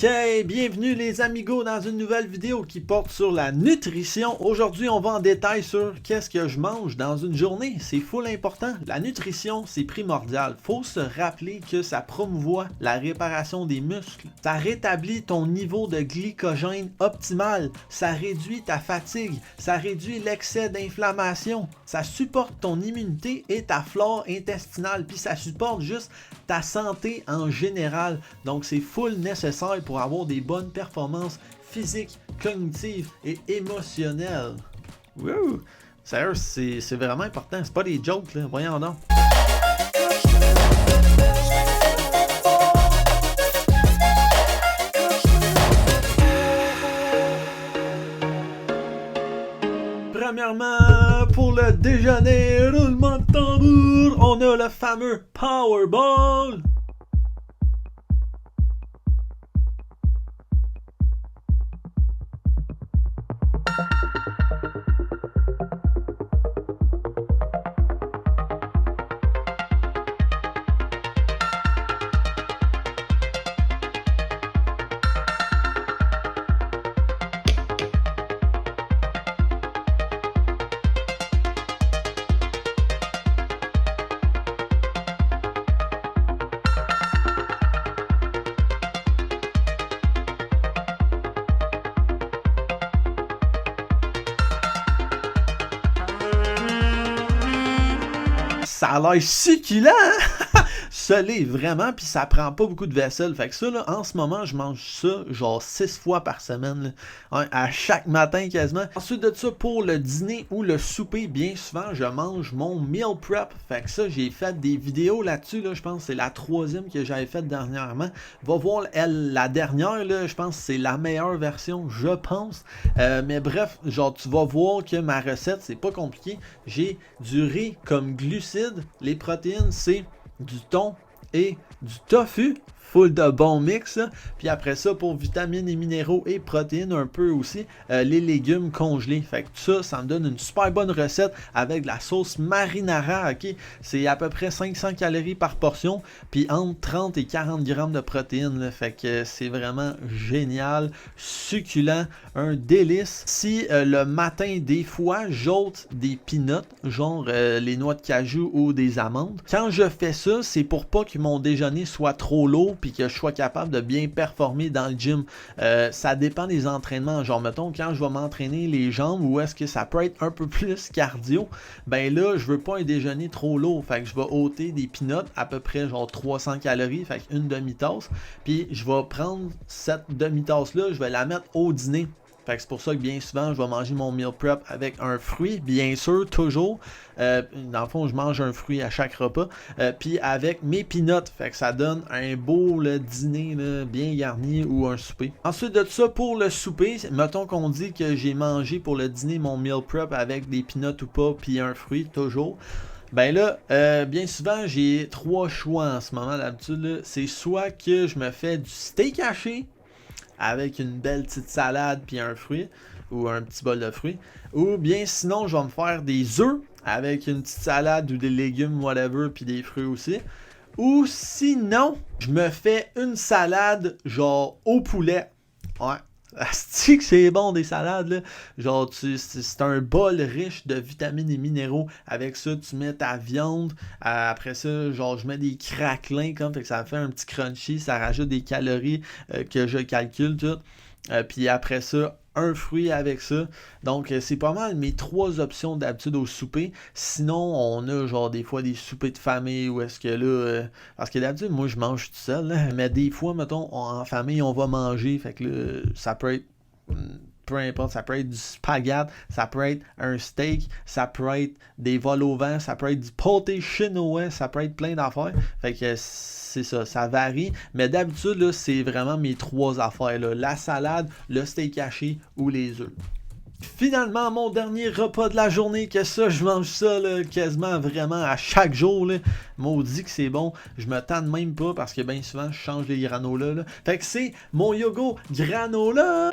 Ok, bienvenue les amigos dans une nouvelle vidéo qui porte sur la nutrition. Aujourd'hui, on va en détail sur qu'est-ce que je mange dans une journée. C'est full important. La nutrition, c'est primordial. Faut se rappeler que ça promouvoit la réparation des muscles. Ça rétablit ton niveau de glycogène optimal. Ça réduit ta fatigue. Ça réduit l'excès d'inflammation. Ça supporte ton immunité et ta flore intestinale. Puis ça supporte juste ta santé en général. Donc c'est full nécessaire pour avoir des bonnes performances physiques, cognitives et émotionnelles. Wouh! Sérieux, c'est vraiment important. C'est pas des jokes, là. Voyons donc. Premièrement, pour le déjeuner, roulement de tambour, on a le fameux Powerball. Ça a l'air succulent, hein? Solé, vraiment, puis ça prend pas beaucoup de vaisselle. Fait que ça, là, en ce moment, je mange ça genre 6 fois par semaine, là. Ouais, à chaque matin quasiment. Ensuite de ça, pour le dîner ou le souper, bien souvent, je mange mon meal prep. Fait que ça, j'ai fait des vidéos là-dessus, là. Je pense que c'est la 3e que j'avais faite dernièrement. Va voir, elle, la dernière, là, je pense que c'est la meilleure version, je pense. Mais bref, genre, tu vas voir que ma recette, c'est pas compliqué. J'ai du riz comme glucides. Les protéines, c'est du thon et du tofu, full de bon mix, là. Puis après ça, pour vitamines et minéraux et protéines un peu aussi, les légumes congelés. Fait que ça me donne une super bonne recette avec de la sauce marinara, ok? C'est à peu près 500 calories par portion, puis entre 30 et 40 grammes de protéines, là. Fait que c'est vraiment génial, succulent, un délice. Si le matin, des fois, j'ôte des peanuts, genre les noix de cajou ou des amandes. Quand je fais ça, c'est pour pas que mon déjeuner soit trop lourd puis que je sois capable de bien performer dans le gym. Ça dépend des entraînements. Genre, mettons, quand je vais m'entraîner les jambes ou est-ce que ça peut être un peu plus cardio, ben là, je veux pas un déjeuner trop lourd. Fait que je vais ôter des peanuts, à peu près genre 300 calories, fait qu'une demi-tasse. Puis je vais prendre cette demi-tasse-là, je vais la mettre au dîner. Fait que c'est pour ça que bien souvent, je vais manger mon meal prep avec un fruit, bien sûr, toujours. Dans le fond, je mange un fruit à chaque repas. Puis avec mes peanuts, fait que ça donne un beau dîner là, bien garni ou un souper. Ensuite de ça, pour le souper, mettons qu'on dit que j'ai mangé pour le dîner mon meal prep avec des peanuts ou pas, puis un fruit, toujours. Ben là, bien souvent, j'ai 3 choix en ce moment d'habitude. C'est soit que je me fais du steak haché, avec une belle petite salade puis un fruit ou un petit bol de fruits, ou bien sinon je vais me faire des œufs avec une petite salade ou des légumes whatever puis des fruits aussi, ou sinon je me fais une salade genre au poulet. Ouais, asti que c'est bon des salades là. Genre c'est un bol riche de vitamines et minéraux. Avec ça tu mets ta viande, après ça genre je mets des craquelins comme, fait que ça fait un petit crunchy, ça rajoute des calories que je calcule tout. Puis après ça un fruit avec ça. Donc c'est pas mal mes 3 options d'habitude au souper. Sinon on a genre des fois des soupers de famille où est-ce que là parce que d'habitude moi je mange tout seul là, mais des fois mettons en famille on va manger, fait que là ça peut être peu importe, ça peut être du spaghetti, ça peut être un steak, ça peut être des vols au vent, ça peut être du pâté chinois, ça peut être plein d'affaires. Fait que c'est ça, ça varie. Mais d'habitude, là, c'est vraiment mes 3 affaires, là. La salade, le steak haché ou les œufs. Finalement, mon dernier repas de la journée, que ça, je mange ça là, quasiment vraiment à chaque jour. Là. Maudit que c'est bon. Je me tente même pas parce que bien souvent, je change les granolas. Là. Fait que c'est mon yogourt granola.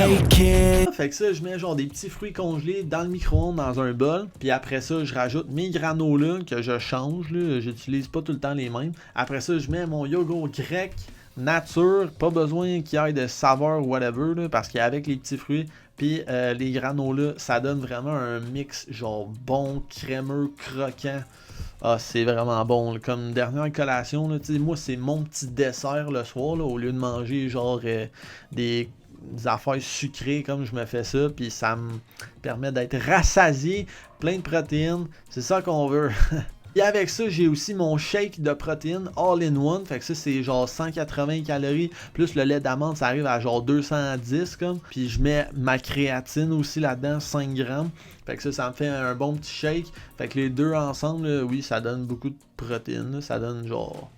Fait que ça, je mets genre des petits fruits congelés dans le micro-ondes dans un bol. Puis après ça, je rajoute mes granolas que je change. J'utilise pas tout le temps les mêmes. Après ça, je mets mon yogourt grec nature. Pas besoin qu'il y ait de saveur ou whatever. Là, parce qu'avec les petits fruits puis les granolas, ça donne vraiment un mix genre bon, crémeux, croquant. Ah, c'est vraiment bon. Là. Comme dernière collation, là, moi, c'est mon petit dessert le soir. Là, au lieu de manger genre des affaires sucrées comme je me fais ça. Puis ça me permet d'être rassasié, plein de protéines. C'est ça qu'on veut. Et avec ça, j'ai aussi mon shake de protéines all-in-one. Fait que ça, c'est genre 180 calories. Plus le lait d'amande, ça arrive à genre 210 comme. Puis je mets ma créatine aussi là-dedans, 5 grammes. Fait que ça me fait un bon petit shake. Fait que les deux ensemble, là, oui, ça donne beaucoup de protéines. Là. Ça donne genre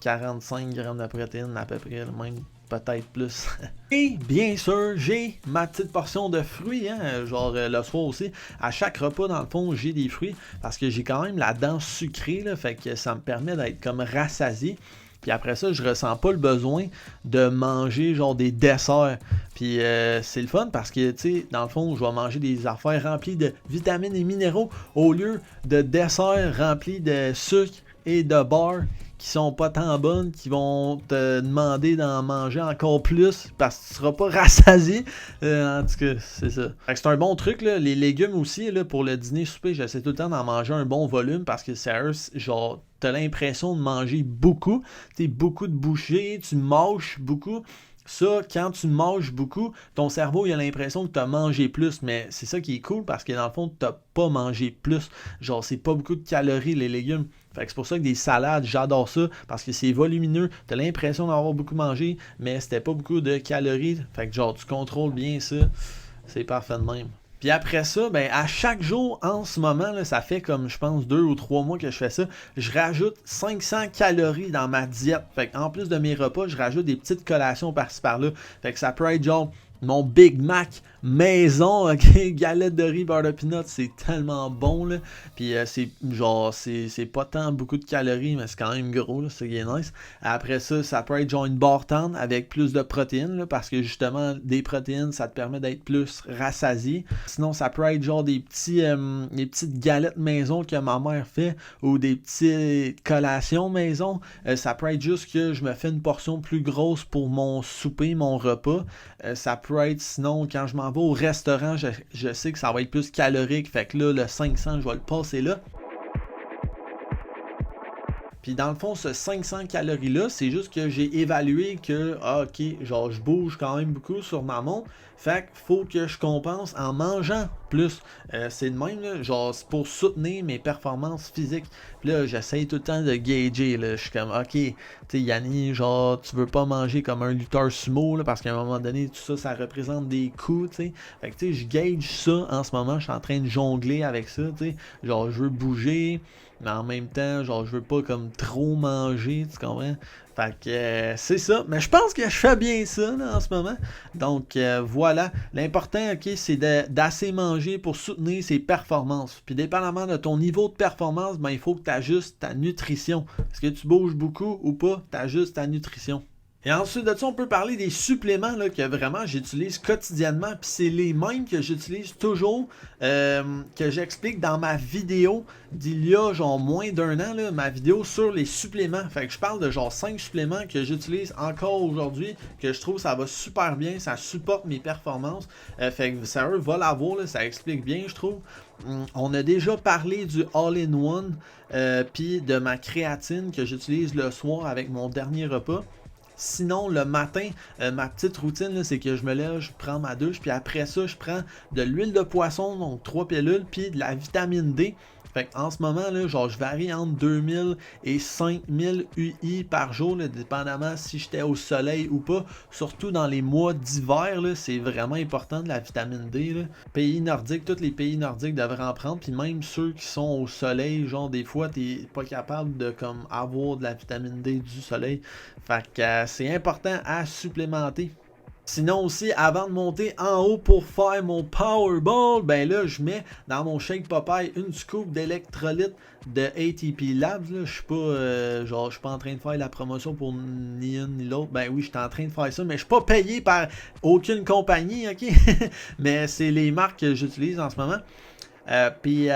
45 grammes de protéines à peu près, même peut-être plus. Et bien sûr, j'ai ma petite portion de fruits, hein, genre le soir aussi. À chaque repas, dans le fond, j'ai des fruits parce que j'ai quand même la dent sucrée, là, fait que ça me permet d'être comme rassasié. Puis après ça, je ressens pas le besoin de manger genre des desserts. Puis c'est le fun parce que, tu sais, dans le fond, je vais manger des affaires remplies de vitamines et minéraux au lieu de desserts remplis de sucre et de beurre qui sont pas tant bonnes, qui vont te demander d'en manger encore plus parce que tu seras pas rassasié. En tout cas, c'est ça. Fait que c'est un bon truc, là. Les légumes aussi, là, pour le dîner souper, j'essaie tout le temps d'en manger un bon volume parce que sérieux, genre, t'as l'impression de manger beaucoup. T'es beaucoup de bouchées, tu mâches beaucoup. Ça, quand tu manges beaucoup, ton cerveau il a l'impression que tu as mangé plus, mais c'est ça qui est cool parce que dans le fond, tu n'as pas mangé plus. Genre, c'est pas beaucoup de calories, les légumes. Fait que c'est pour ça que des salades, j'adore ça parce que c'est volumineux. Tu as l'impression d'avoir beaucoup mangé, mais c'était pas beaucoup de calories. Fait que genre, tu contrôles bien ça. C'est parfait de même. Puis après ça, ben à chaque jour en ce moment, là, ça fait comme je pense 2 ou 3 mois que je fais ça, je rajoute 500 calories dans ma diète. Fait qu'en plus de mes repas, je rajoute des petites collations par-ci par-là. Fait que ça peut être genre mon Big Mac maison, ok, galette de riz, beurre de peanut, c'est tellement bon là. Puis c'est genre c'est pas tant beaucoup de calories, mais c'est quand même gros là, c'est qui est nice. Après ça, ça peut être genre une barre tendre avec plus de protéines là, parce que justement des protéines, ça te permet d'être plus rassasié. Sinon, ça peut être genre des petites galettes maison que ma mère fait ou des petites collations maison. Ça peut être juste que je me fais une portion plus grosse pour mon souper, mon repas. Ça peut être sinon quand je m'en vais au restaurant, je sais que ça va être plus calorique, fait que là le 500 je vais le passer là. Puis dans le fond, ce 500 calories-là, c'est juste que j'ai évalué que, ok, genre je bouge quand même beaucoup sur ma montre, fait qu'il faut que je compense en mangeant plus. C'est de même, là, genre c'est pour soutenir mes performances physiques. Puis là, j'essaye tout le temps de gager, là. Je suis comme, ok, tu sais, Yanni, genre, tu veux pas manger comme un lutteur sumo, là, parce qu'à un moment donné, tout ça, ça représente des coups, tu sais. Fait que, tu sais, je gage ça en ce moment, je suis en train de jongler avec ça, tu sais. Genre, je veux bouger, mais en même temps, genre, je veux pas comme trop manger, tu comprends? Fait que c'est ça. Mais je pense que je fais bien ça là, en ce moment. Donc voilà. L'important, ok, c'est d'assez manger pour soutenir ses performances. Puis dépendamment de ton niveau de performance, ben, il faut que tu ajustes ta nutrition. Est-ce que tu bouges beaucoup ou pas? Tu ajustes ta nutrition. Et ensuite de ça, on peut parler des suppléments là, que vraiment j'utilise quotidiennement. Puis c'est les mêmes que j'utilise toujours, que j'explique dans ma vidéo d'il y a genre moins d'un an, là, ma vidéo sur les suppléments. Fait que je parle de genre 5 suppléments que j'utilise encore aujourd'hui, que je trouve ça va super bien, ça supporte mes performances. Fait que sérieux, va la voir, là, ça explique bien, je trouve. On a déjà parlé du All-in-One, puis de ma créatine que j'utilise le soir avec mon dernier repas. Sinon, le matin, ma petite routine, là, c'est que je me lève, je prends ma douche, puis après ça, je prends de l'huile de poisson, donc 3 pilules, puis de la vitamine D. Fait en ce moment, là, genre, je varie entre 2000 et 5000 UI par jour, là, dépendamment si j'étais au soleil ou pas. Surtout dans les mois d'hiver, là, c'est vraiment important de la vitamine D. Là. Pays nordiques, tous les pays nordiques devraient en prendre. Puis même ceux qui sont au soleil, genre, des fois, t'es pas capable de comme avoir de la vitamine D du soleil. Fait que c'est important à supplémenter. Sinon aussi, avant de monter en haut pour faire mon Powerball, ben là, je mets dans mon shake Popeye une scoop d'électrolyte de ATP Labs. Là. Je suis pas je suis pas en train de faire la promotion pour ni une ni l'autre. Ben oui, je suis en train de faire ça, mais je suis pas payé par aucune compagnie, ok? Mais c'est les marques que j'utilise en ce moment. Puis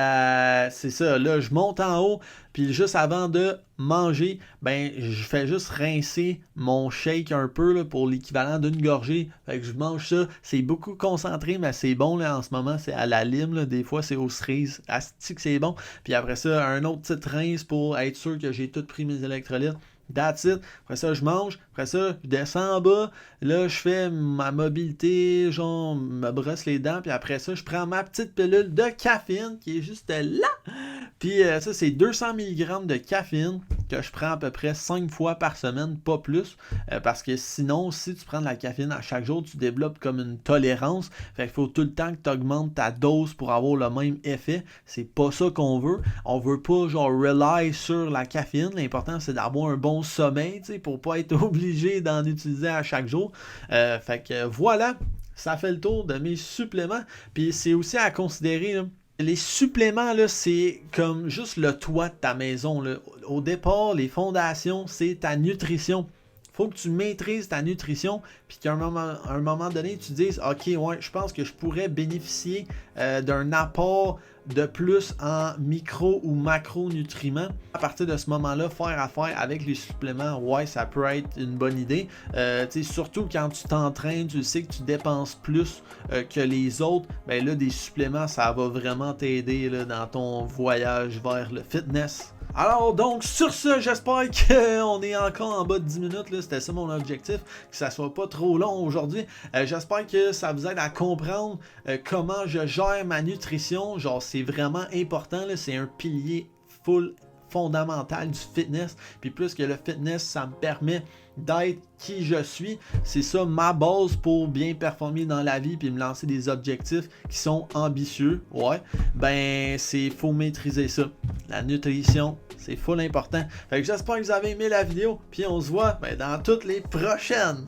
c'est ça, là je monte en haut, puis juste avant de manger, ben je fais juste rincer mon shake un peu là, pour l'équivalent d'une gorgée. Fait que je mange ça, c'est beaucoup concentré, mais c'est bon là en ce moment, c'est à la lime, là. Des fois c'est aux cerises, asti que c'est bon. Puis après ça, un autre petit rince pour être sûr que j'ai tout pris mes électrolytes. That's it. Après ça, je mange. Après ça, je descends en bas. Là, je fais ma mobilité, genre, me brosse les dents. Puis après ça, je prends ma petite pilule de caféine qui est juste là. Puis ça, c'est 200 mg de caféine que je prends à peu près 5 fois par semaine, pas plus. Parce que sinon, si tu prends de la caféine à chaque jour, tu développes comme une tolérance. Fait qu'il faut tout le temps que tu augmentes ta dose pour avoir le même effet. C'est pas ça qu'on veut. On veut pas, genre, rely sur la caféine. L'important, c'est d'avoir un bon sommeil, tu sais, pour pas être obligé d'en utiliser à chaque jour. Fait que voilà, ça fait le tour de mes suppléments. Puis c'est aussi à considérer, là, les suppléments, là, c'est comme juste le toit de ta maison. Là. Au départ, les fondations, c'est ta nutrition. Faut que tu maîtrises ta nutrition, puis qu'à un moment donné, tu dises, ok, ouais, je pense que je pourrais bénéficier d'un apport de plus en micro ou macronutriments. À partir de ce moment-là, faire affaire avec les suppléments, ouais, ça peut être une bonne idée. Surtout quand tu t'entraînes, tu sais que tu dépenses plus que les autres, ben là, des suppléments, ça va vraiment t'aider là, dans ton voyage vers le fitness. Alors donc sur ce, j'espère qu'on est encore en bas de 10 minutes, là. C'était ça mon objectif, que ça soit pas trop long aujourd'hui. J'espère que ça vous aide à comprendre comment je gère ma nutrition. Genre c'est vraiment important, là. C'est un pilier fondamental du fitness. Puis plus que le fitness, ça me permet d'être qui je suis. C'est ça ma base pour bien performer dans la vie puis me lancer des objectifs qui sont ambitieux. Ouais, ben faut maîtriser ça. La nutrition, c'est full important. Fait que j'espère que vous avez aimé la vidéo. Puis on se voit dans toutes les prochaines.